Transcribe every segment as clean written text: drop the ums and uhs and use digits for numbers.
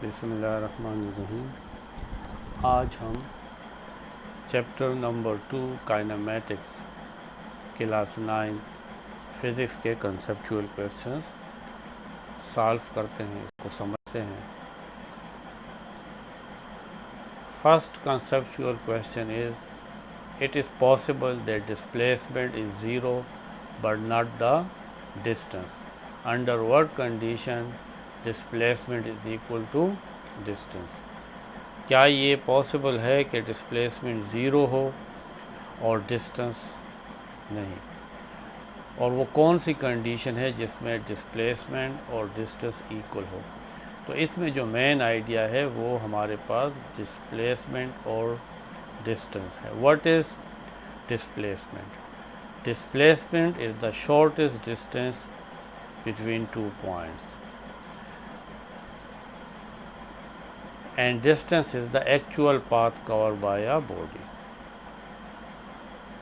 बिस्मिल्लाहिर्रहमानिर्रहीम। आज हम chapter number 2 kinematics class 9 physics के कंसेप्चुअल क्वेश्चंस सॉल्व करते हैं, इसको समझते हैं। First conceptual question is it is possible that displacement is zero but not the distance. Under what condition displacement is equal to distance. क्या ये possible है कि डिस्प्लेसमेंट ज़ीरो हो और डिस्टेंस नहीं, और वो कौन सी कंडीशन है जिसमें डिस्प्लेसमेंट और डिस्टेंस इक्वल हो। तो इसमें जो मेन आइडिया है वो हमारे पास डिस्प्लेसमेंट और डिस्टेंस है। What is displacement? Displacement is the shortest distance between two points and distance is the actual path covered by a body.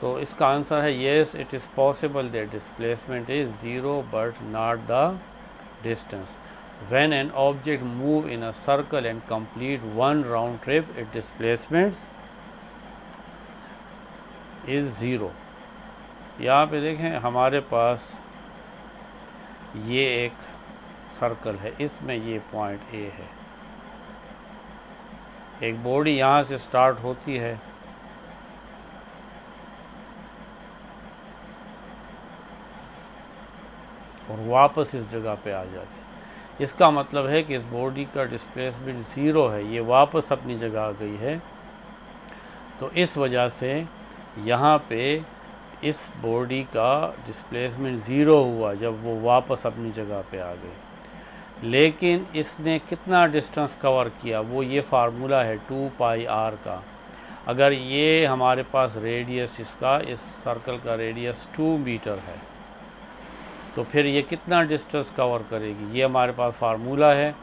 तो इसका आंसर है yes, it is possible that displacement is zero but not the distance. When an object move in a circle and complete one round trip, its displacement is zero. यहाँ पे देखें हमारे पास ये एक circle है, इसमें ये पॉइंट A है। एक बॉडी यहाँ से स्टार्ट होती है और वापस इस जगह पे आ जाती है। इसका मतलब है कि इस बॉडी का डिस्प्लेसमेंट ज़ीरो है, ये वापस अपनी जगह आ गई है। तो इस वजह से यहाँ पे इस बॉडी का डिस्प्लेसमेंट ज़ीरो हुआ जब वो वापस अपनी जगह पे आ गई। लेकिन इसने कितना डिस्टेंस कवर किया, वो ये फार्मूला है 2πr का। अगर ये हमारे पास रेडियस इसका, इस सर्कल का रेडियस 2 मीटर है, तो फिर ये कितना डिस्टेंस कवर करेगी। ये हमारे पास फार्मूला है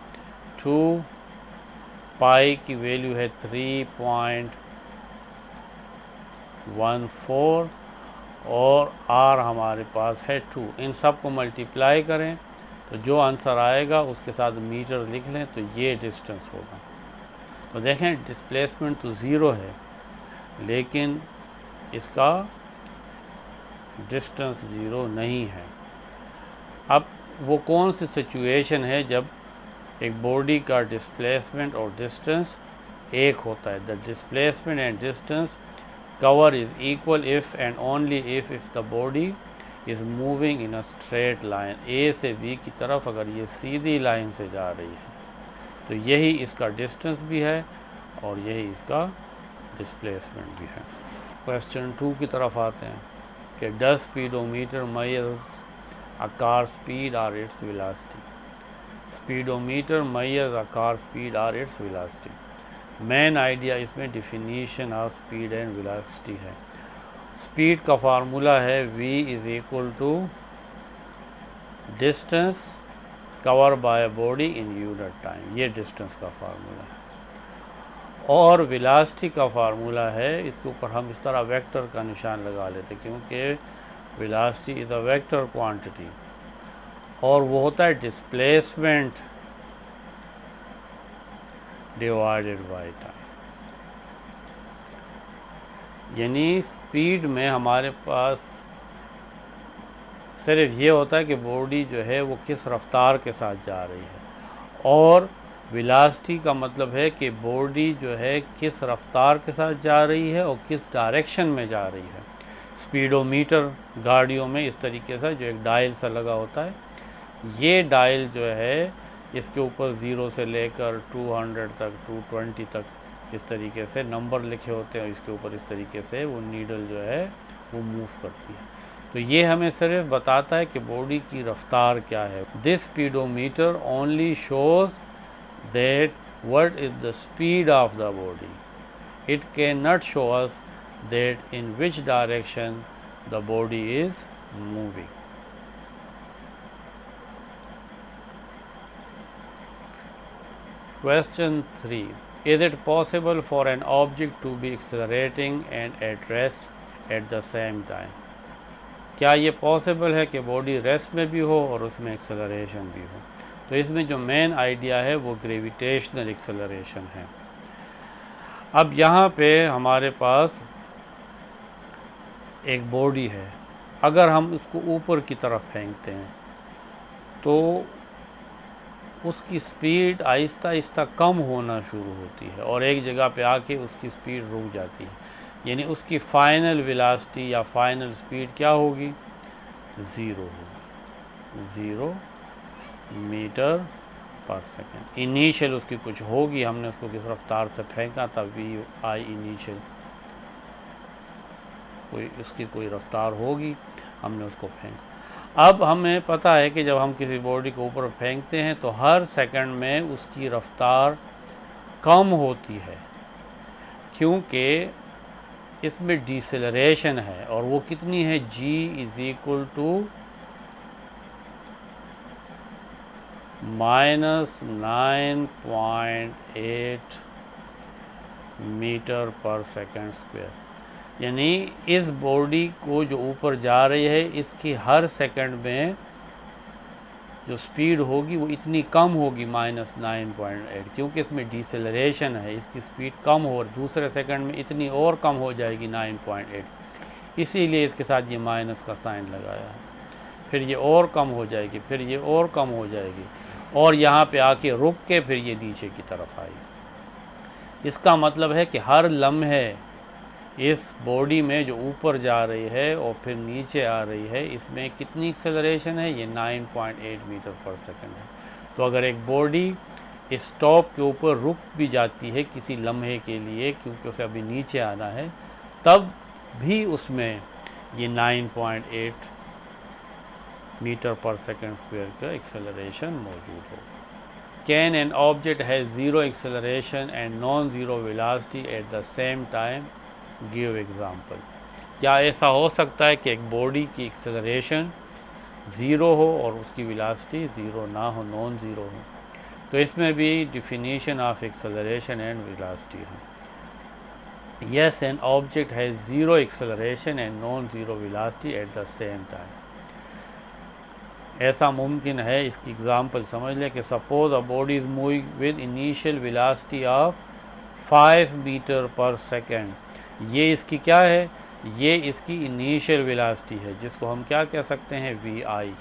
2π की वैल्यू है 3.14 और r हमारे पास है 2। इन सब को मल्टीप्लाई करें तो जो आंसर आएगा उसके साथ मीटर लिख लें, तो ये डिस्टेंस होगा। तो देखें डिस्प्लेसमेंट तो ज़ीरो है लेकिन इसका डिस्टेंस ज़ीरो नहीं है। अब वो कौन सी सिचुएशन है जब एक बॉडी का डिस्प्लेसमेंट और डिस्टेंस एक होता है। The displacement and distance cover is equal if and only if the body is moving in a straight line. A से बी की तरफ अगर ये सीधी लाइन से जा रही है तो यही इसका डिस्टेंस भी है और यही इसका डिस्प्लेसमेंट भी है। क्वेश्चन 2 की तरफ आते हैं कि does speedometer measures a car speed or its velocity. Speedometer measures a car speed or its velocity. Main idea इसमें definition of speed and velocity है। स्पीड का फार्मूला है v is equal to distance cover by body in unit time. ये distance का formula है। और velocity का formula है, इसके ऊपर हम इस तरह वेक्टर का निशान लगा लेते क्योंकि velocity is a vector quantity और वो होता है डिस्प्लेसमेंट डिवाइडेड बाय टाइम। यानी स्पीड में हमारे पास सिर्फ ये होता है कि बॉडी जो है वो किस रफ्तार के साथ जा रही है, और वेलोसिटी का मतलब है कि बॉडी जो है किस रफ्तार के साथ जा रही है और किस डायरेक्शन में जा रही है। स्पीडोमीटर गाड़ियों में इस तरीके से जो एक डायल सा लगा होता है, ये डायल जो है इसके ऊपर 0 से लेकर 200 तक 220 तक इस तरीके से नंबर लिखे होते हैं। इसके ऊपर इस तरीके से वो नीडल जो है वो मूव करती है। तो ये हमें सिर्फ बताता है कि बॉडी की रफ्तार क्या है। This speedometer only shows that what is the speed of the body. It can not show us that in which direction the body is moving. Question 3. Is it possible for an object to be accelerating and at rest at the same time? क्या ये possible है कि body rest में भी हो और उसमें acceleration भी हो। तो इसमें जो मेन आइडिया है वो ग्रेविटेशनल एक्सेलरेशन है। अब यहाँ पे हमारे पास एक बॉडी है, अगर हम उसको ऊपर की तरफ फेंकते हैं तो उसकी स्पीड आहिस्ता आहिस्ता कम होना शुरू होती है और एक जगह पे आके उसकी स्पीड रुक जाती है, यानी उसकी फ़ाइनल वेलोसिटी या फाइनल स्पीड क्या होगी, ज़ीरो होगी, 0 मीटर पर सेकेंड। इनिशियल उसकी कुछ होगी, हमने उसको किस रफ्तार से फेंका तब वी आई इनिशियल, उसकी कोई रफ्तार होगी, हमने उसको फेंका। अब हमें पता है कि जब हम किसी बॉडी को ऊपर फेंकते हैं तो हर सेकंड में उसकी रफ्तार कम होती है, क्योंकि इसमें डिसेलरेशन है और वो कितनी है, g is equal to -9.8 metre per second square. यानी इस बॉडी को जो ऊपर जा रही है इसकी हर सेकंड में जो स्पीड होगी वो इतनी कम होगी, -9.8, क्योंकि इसमें डिसेलरेशन है, इसकी स्पीड कम हो, दूसरे सेकंड में इतनी और कम हो जाएगी 9.8, इसीलिए इसके साथ ये माइनस का साइन लगाया है। फिर ये और कम हो जाएगी, फिर ये और कम हो जाएगी और यहाँ पे आके रुक के फिर ये नीचे की तरफ आएगी। इसका मतलब है कि हर लम्हे इस बॉडी में जो ऊपर जा रही है और फिर नीचे आ रही है, इसमें कितनी एक्सेलरेशन है, ये 9.8 मीटर पर सेकंड है। तो अगर एक बॉडी इस टॉप के ऊपर रुक भी जाती है किसी लम्हे के लिए, क्योंकि उसे अभी नीचे आना है, तब भी उसमें ये 9.8 मीटर पर सेकंड स्क्वायर का एक्सेलरेशन मौजूद होगा। Can an object has zero acceleration and non zero velocity at the same time, give example. क्या ऐसा हो सकता है कि एक बॉडी की एक्सेलरेशन ज़ीरो हो और उसकी वेलोसिटी ज़ीरो ना हो, नॉन ज़ीरो हो? तो इसमें भी definition of acceleration and velocity है। Yes, an object has zero acceleration and non zero velocity at the same time. ऐसा मुमकिन है, इसकी एग्जांपल समझ लें कि suppose a body is moving with initial velocity of 5 metre per second. ये इसकी क्या है, ये इसकी इनिशियल वेलोसिटी है, जिसको हम क्या कह सकते हैं, वी आई।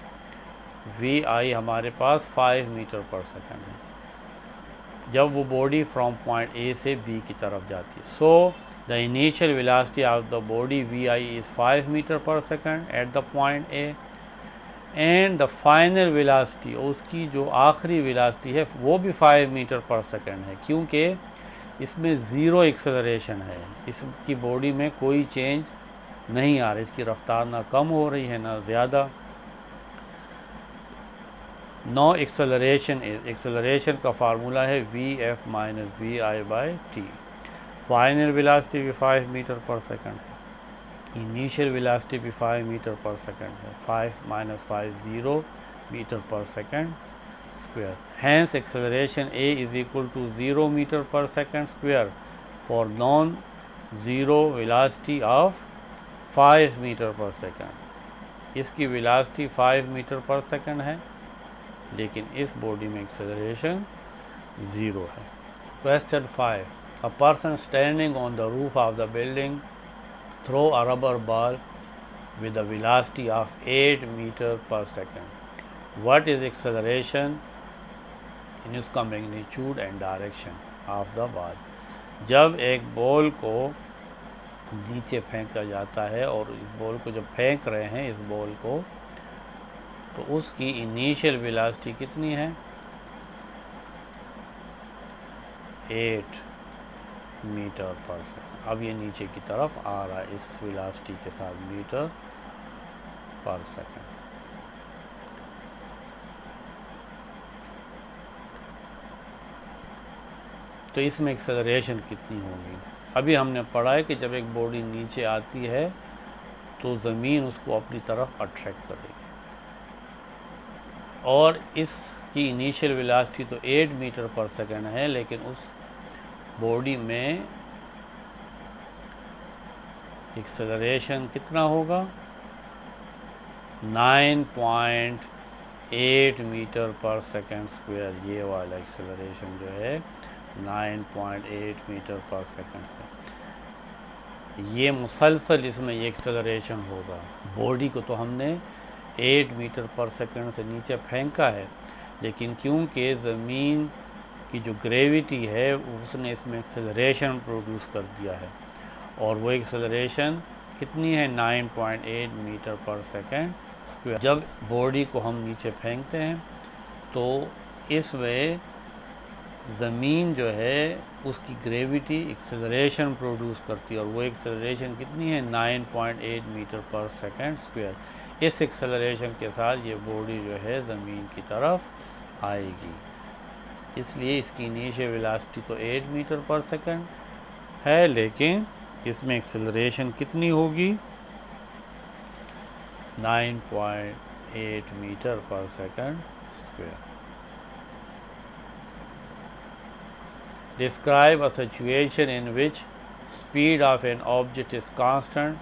वी आई हमारे पास 5 मीटर पर सेकेंड है जब वो बॉडी फ्रॉम पॉइंट ए से बी की तरफ जाती है। So the initial velocity of the body V I is 5 metre per second at the point A, and the final velocity, उसकी जो आखिरी वेलोसिटी है वो भी 5 मीटर पर सेकेंड है, क्योंकि इसमें ज़ीरो एक्सेलरेशन है, इसकी बॉडी में कोई चेंज नहीं आ रही, इसकी रफ्तार ना कम हो रही है ना ज़्यादा। नो एक्सेलरेशन, एक्सेलरेशन का फार्मूला है V F minus V I by T. Final velocity भी 5 मीटर पर सेकेंड है, इनिशियल वेलोसिटी भी 5 मीटर पर सेकेंड है, 5 minus 5 0 metre per second square. Hence acceleration a is equal to 0 meter per second square for non-zero velocity of 5 meter per second। इसकी velocity 5 metre per second है, लेकिन इस body में acceleration 0 है। Question 5. A person standing on the roof of the building throw a rubber ball with a velocity of 8 meter per second. What is acceleration इन उसका magnitude and direction of the ball? जब एक ball को नीचे फेंका जाता है और इस बॉल को जब फेंक रहे हैं इस बॉल को, तो उसकी इनिशियल वेलोसिटी कितनी है, 8 मीटर पर सेकेंड। अब ये नीचे की तरफ आ रहा है इस वेलोसिटी के साथ, मीटर पर सेकेंड। तो इसमें एक्सेलरेशन कितनी होगी? अभी हमने पढ़ा है कि जब एक बॉडी नीचे आती है तो ज़मीन उसको अपनी तरफ अट्रैक्ट करेगी, और इसकी इनिशियल वेलोसिटी तो 8 मीटर पर सेकेंड है, लेकिन उस बॉडी में एक्सेलरेशन कितना होगा, 8 मीटर पर सेकंड स्क्वायर, ये वाला एक्सेलरेशन जो है 9.8 मीटर पर सेकंड स्क्वायर, ये मुसलसल इसमें ये एक्सेलरेशन होगा। बॉडी को तो हमने 8 मीटर पर सेकंड से नीचे फेंका है, लेकिन क्योंकि ज़मीन की जो ग्रेविटी है उसने इसमें एक्सेलरेशन प्रोड्यूस कर दिया है, और वो एक्सेलरेशन कितनी है 9.8 मीटर पर सेकंड स्क्वायर। जब बॉडी को हम नीचे फेंकते हैं तो इसमें ज़मीन जो है उसकी ग्रेविटी एक्सेलरेशन प्रोड्यूस करती है, और वो एक्सेलरेशन कितनी है 9.8 मीटर पर सेकंड स्क्वायर। इस एक्सेलरेशन के साथ ये बॉडी जो है ज़मीन की तरफ आएगी, इसलिए इसकी इनिशियल वेलोसिटी तो 8 मीटर पर सेकंड है, लेकिन इसमें एक्सेलरेशन कितनी होगी 9.8 metre per second square. Describe a situation in which speed of an object is constant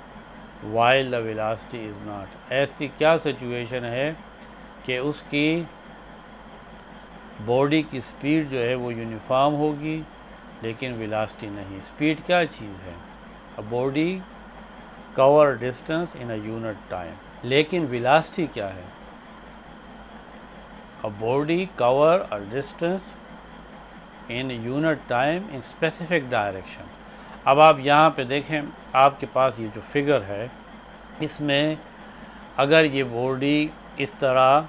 while the velocity is not। ऐसी क्या सिचुएशन है कि उसकी बॉडी की स्पीड जो है वो यूनिफॉर्म होगी लेकिन वेलोसिटी नहीं। स्पीड क्या चीज़ है? A body cover distance in a unit time, लेकिन वेलोसिटी क्या है? A body cover a distance in unit time in specific direction. अब आप यहाँ पे देखें, आपके पास ये जो फिगर है इसमें अगर ये बॉडी इस तरह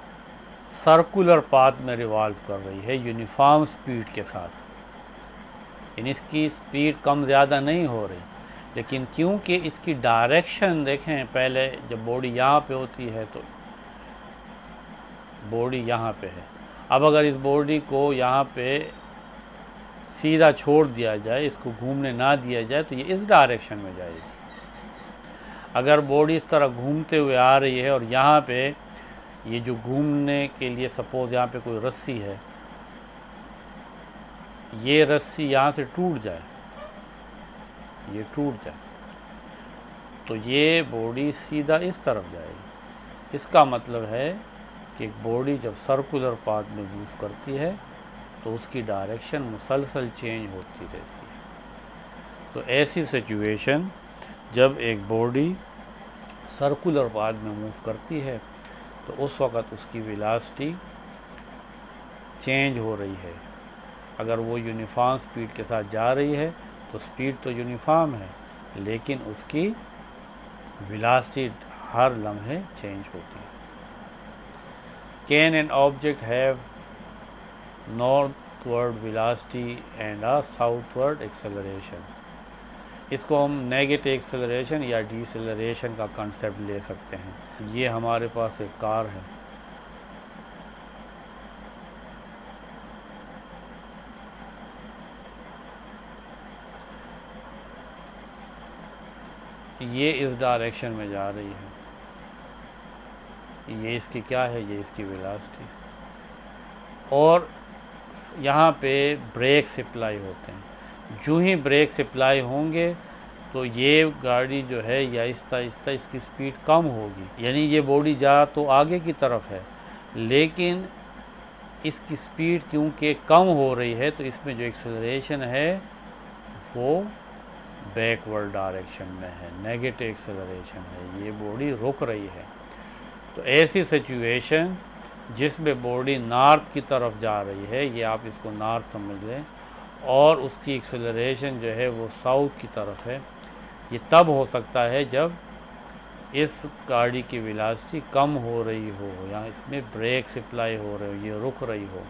सर्कुलर पाथ में रिवॉल्व कर रही है यूनिफॉर्म स्पीड के साथ, इन इसकी स्पीड कम ज़्यादा नहीं हो रही, लेकिन क्योंकि इसकी डायरेक्शन देखें, पहले जब बॉडी यहाँ पे होती है तो बॉडी यहाँ पे है। अब अगर इस बॉडी को यहाँ पे सीधा छोड़ दिया जाए, इसको घूमने ना दिया जाए, तो ये इस डायरेक्शन में जाएगी। अगर बॉडी इस तरह घूमते हुए आ रही है और यहाँ पे ये जो घूमने के लिए सपोज़ यहाँ पे कोई रस्सी है, ये रस्सी यहाँ से टूट जाए, ये टूट जाए, तो ये बॉडी सीधा इस तरफ जाएगी। इसका मतलब है कि बॉडी जब सर्कुलर पाथ में मूव करती है तो उसकी डायरेक्शन मुसलसल चेंज होती रहती है। तो ऐसी सिचुएशन जब एक बॉडी सर्कुलर पाथ में मूव करती है तो उस वक़्त उसकी वेलोसिटी चेंज हो रही है। अगर वो यूनिफॉर्म स्पीड के साथ जा रही है तो स्पीड तो यूनिफॉर्म है, लेकिन उसकी वेलोसिटी हर लम्हे चेंज होती है। Can an object have northward velocity and a southward acceleration? इसको हम नेगेटिव एक्सेलरेशन या डीसेलरेशन का कंसेप्ट ले सकते हैं। ये हमारे पास एक कार है, ये इस डायरेक्शन में जा रही है, ये इसकी क्या है, ये इसकी वेलोसिटी, और यहाँ पे ब्रेक अप्लाई होते हैं। जो ही ब्रेक अप्लाई होंगे तो ये गाड़ी जो है या आहिस्ता आहिस्ता इसकी स्पीड कम होगी, यानी ये बॉडी जा तो आगे की तरफ है, लेकिन इसकी स्पीड क्योंकि कम हो रही है तो इसमें जो एक्सेलरेशन है वो बैकवर्ड डायरेक्शन में है, नेगेटिव एक्सेलरेशन है, ये बॉडी रुक रही है। तो ऐसी सिचुएशन जिसमें बॉडी नॉर्थ की तरफ जा रही है, ये आप इसको नॉर्थ समझ लें, और उसकी एक्सेलरेशन जो है वो साउथ की तरफ है, ये तब हो सकता है जब इस गाड़ी की वेलोसिटी कम हो रही हो या इसमें ब्रेक अप्लाई हो रहे हो, ये रुक रही हो।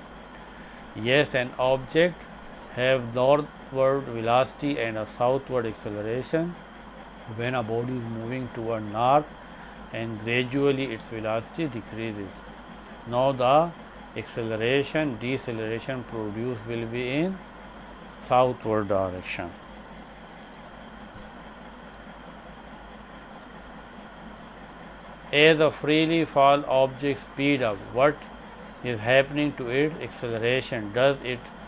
Yes, an object have northward velocity and a southward acceleration when a body is moving toward north and gradually its velocity decreases. Now the acceleration deceleration produced will be in southward direction. As the freely fall object speed up, what is happening to its acceleration? Does it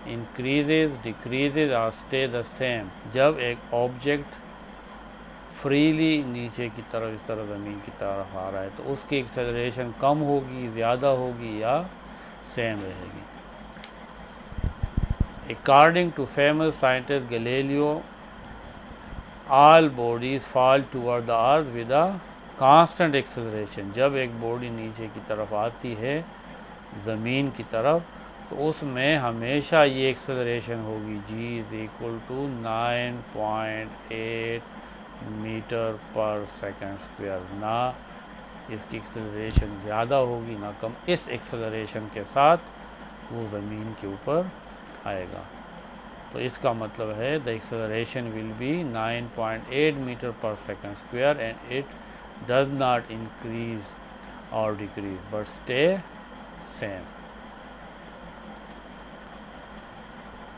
increases, decreases or stay the same? जब एक object freely नीचे की तरफ इस तरह ज़मीन की तरफ आ रहा है, तो उसकी एक्सेलरेशन कम होगी, ज़्यादा होगी या सेम रहेगी। According to famous scientist Galileo, all bodies fall toward the earth with a constant acceleration. जब एक बॉडी नीचे की तरफ आती है ज़मीन की तरफ, तो उसमें हमेशा ये एक्सेलरेशन होगी, g is equal to 9.8 metre per second square. ना इसकी एक्सेलरेशन ज़्यादा होगी ना कम। इस एक्सेलरेशन के साथ वो ज़मीन के ऊपर आएगा। तो इसका मतलब है the acceleration will be 9.8 metre per second square and it does not increase और decrease but stay same.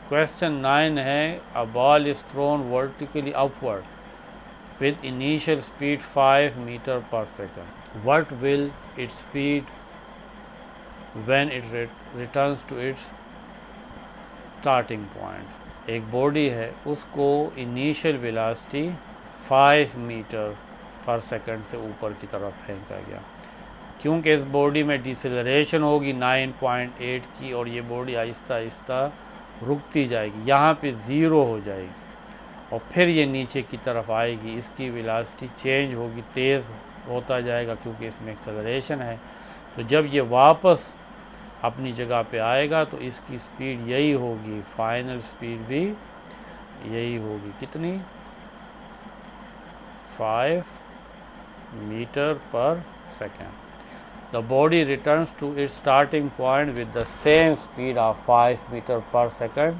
Question 9 है, a ball is thrown vertically upward with initial speed 5 meter per second. What will its speed when it returns to its starting point? एक body है, उसको initial velocity 5 metre per second से ऊपर की तरफ फेंका गया। क्योंकि इस बॉडी में डिसेलरेशन होगी 9.8 की और ये बॉडी आहिस्ता आहिस्ता रुकती जाएगी, यहाँ पे ज़ीरो हो जाएगी और फिर ये नीचे की तरफ आएगी। इसकी वेलोसिटी चेंज होगी, तेज़ होता जाएगा क्योंकि इसमें एक्सेलरेशन है। तो जब ये वापस अपनी जगह पे आएगा तो इसकी स्पीड यही होगी, फाइनल स्पीड भी यही होगी। कितनी? 5 metre per second. The body returns to its starting point with the same speed of 5 metre per second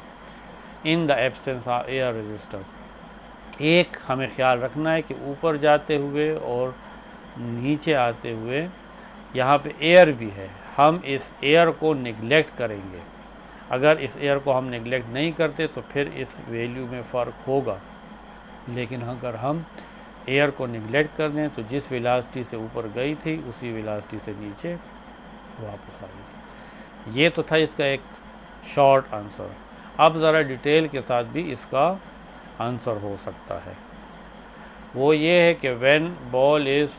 in the absence of air resistance. एक हमें ख्याल रखना है कि ऊपर जाते हुए और नीचे आते हुए यहाँ पे एयर भी है, हम इस एयर को निगलेक्ट करेंगे। अगर इस एयर को हम निगलेक्ट नहीं करते तो फिर इस वैल्यू में फ़र्क होगा, लेकिन अगर हम एयर को निगलेक्ट कर दें तो जिस वेलोसिटी से ऊपर गई थी उसी वेलोसिटी से नीचे वापस आएगी। ये तो था इसका एक शॉर्ट आंसर। अब ज़रा डिटेल के साथ भी इसका आंसर हो सकता है। वो ये है कि when ball is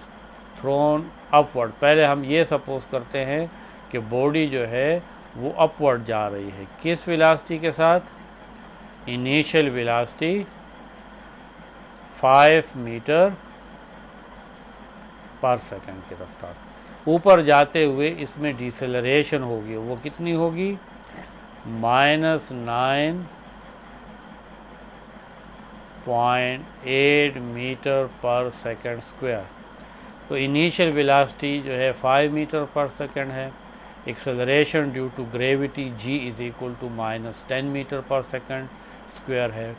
thrown upward, पहले हम ये सपोज करते हैं कि बॉडी जो है वो अपवर्ड जा रही है। किस वेलोसिटी के साथ? Initial velocity 5 metre per second की रफ्तार। ऊपर जाते हुए इसमें डिसेलरेशन होगी, वो कितनी होगी? -9.8 मीटर पर सेकंड स्क्वायर। तो इनिशियल वेलोसिटी जो है 5 मीटर पर सेकंड है। Acceleration due to gravity g is equal to -10 metre per second square है।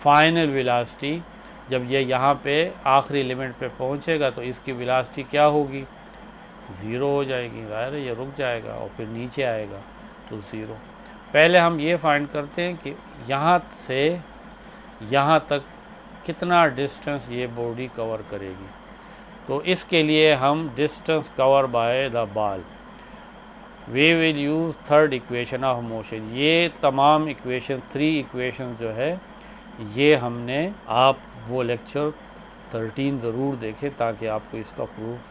फाइनल वेलोसिटी जब ये यहाँ पे आखिरी लिमिट पे पहुँचेगा तो इसकी वेलोसिटी क्या होगी? ज़ीरो हो जाएगी। ज़ाहिर है ये रुक जाएगा और फिर नीचे आएगा तो ज़ीरो। पहले हम ये फाइंड करते हैं कि यहाँ से यहाँ तक कितना डिस्टेंस ये बॉडी कवर करेगी। तो इसके लिए हम distance cover by the ball, we will use third equation of motion. ये तमाम इक्वेशन 3 इक्वेशन जो है ये हमने, आप वो लेक्चर 13 ज़रूर देखें ताकि आपको इसका प्रूफ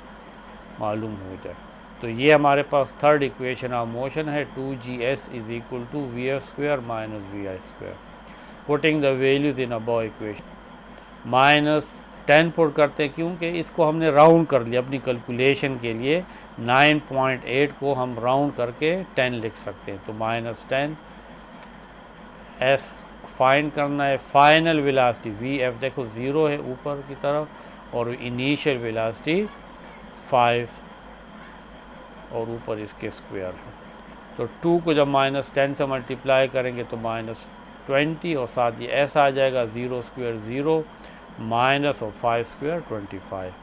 मालूम हो जाए। तो ये हमारे पास थर्ड इक्वेशन ऑफ मोशन है, 2gs is equal to vf² minus vi²। Putting the values in above equation, -10 put करते हैं क्योंकि इसको हमने राउंड कर लिया अपनी कैलकुलेशन के लिए। 9.8 को हम राउंड करके 10 लिख सकते हैं, तो -10 s फाइंड करना है। फाइनल वेलोसिटी vf देखो 0 है ऊपर की तरफ और इनिशियल वेलोसिटी 5 और ऊपर इसके स्क्वायर है। तो 2 को जब -10 से मल्टीप्लाई करेंगे तो -20 और साथ ये s आ जाएगा, 0² 0 माइनस और 5² 25।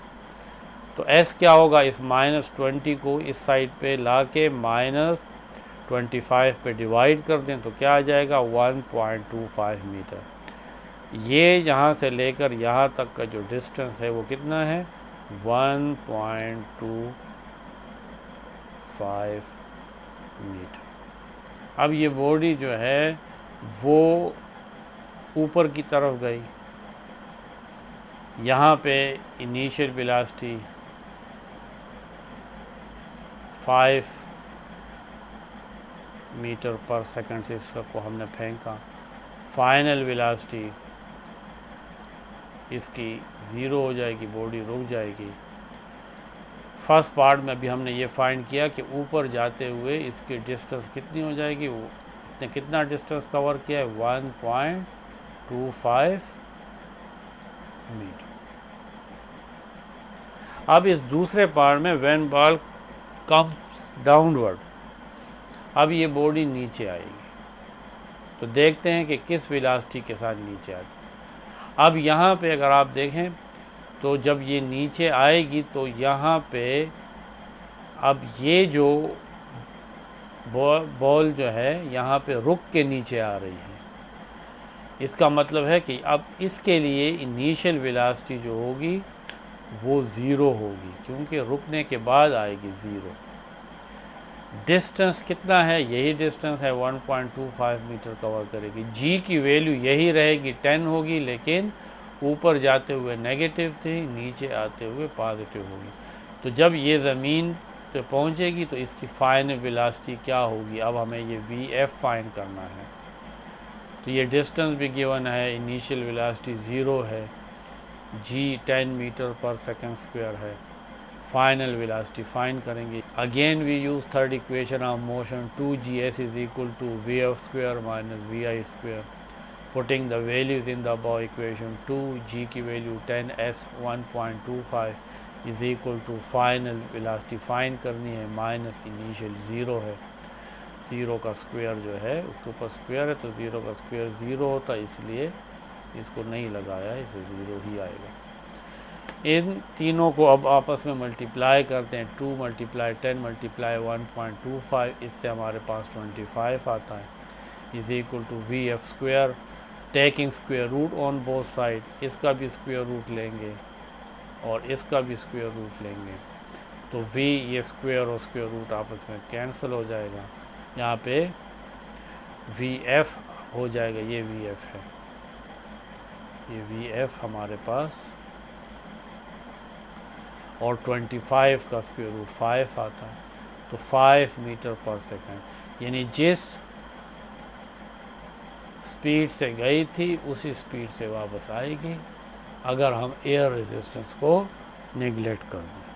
तो s क्या होगा? इस -20 को इस साइड पे ला के -25 पे डिवाइड कर दें तो क्या आ जाएगा? 1.25 मीटर। ये यहाँ से लेकर यहाँ तक का जो डिस्टेंस है वो कितना है? 1.25 मीटर। अब ये बॉडी जो है वो ऊपर की तरफ गई, यहाँ पे initial velocity 5 metre per second से इसको हमने फेंका। फाइनल वेलोसिटी इसकी 0 हो जाएगी, बॉडी रुक जाएगी। फर्स्ट पार्ट में अभी हमने ये फाइंड किया कि ऊपर जाते हुए इसकी डिस्टेंस कितनी हो जाएगी, वो इसने कितना डिस्टेंस कवर किया है, 1.25 मीटर। अब इस दूसरे पार्ट में व्हेन बॉल कम्स डाउनवर्ड, अब ये बॉडी नीचे आएगी, तो देखते हैं कि किस वेलोसिटी के साथ नीचे आती है। अब यहाँ पे अगर आप देखें तो जब ये नीचे आएगी तो यहाँ पे अब ये जो बॉल जो है यहाँ पे रुक के नीचे आ रही है। इसका मतलब है कि अब इसके लिए इनिशियल वेलोसिटी जो होगी वो 0 होगी, क्योंकि रुकने के बाद आएगी 0। डिस्टेंस कितना है, यही डिस्टेंस है, 1.25 मीटर कवर करेगी। जी की वैल्यू यही रहेगी, 10 होगी, लेकिन ऊपर जाते हुए नेगेटिव थी, नीचे आते हुए पॉजिटिव होगी। तो जब ये ज़मीन पे पहुंचेगी तो इसकी फाइनल वेलोसिटी क्या होगी, अब हमें ये VF फाइंड करना है। तो ये डिस्टेंस भी गिवन है, इनिशियल वेलोसिटी 0 है, G 10 metre per second square है, फाइनल वेलोसिटी फाइंड करेंगे। Again we use third equation of motion, 2GS is equal to VF square minus VI square. Putting the values in the above equation, 2G की value 10, S 1.25 is equal to final velocity find करनी है minus initial 0 है, 0 का square जो है उसके ऊपर square है, तो 0 का स्क्वायर 0 होता है, इसलिए इसको नहीं लगाया, इसे 0 ही आएगा। इन तीनों को अब आपस में मल्टीप्लाई करते हैं, 2 × 10 × 1.25, इससे हमारे पास 25 आता है, is equal to VF square, taking square root on both side, इसका भी स्क्वायर रूट लेंगे और इसका भी स्क्वायर रूट लेंगे, तो V ये स्क्वायर और स्क्वायर रूट आपस में कैंसिल हो जाएगा, यहाँ पे VF हो जाएगा, ये VF है, ये VF हमारे पास, और 25 का स्क्वायर रूट 5 आता है, तो 5 मीटर पर सेकंड, यानी जिस स्पीड से गई थी उसी स्पीड से वापस आएगी अगर हम एयर रेजिस्टेंस को नेगलेक्ट कर दें।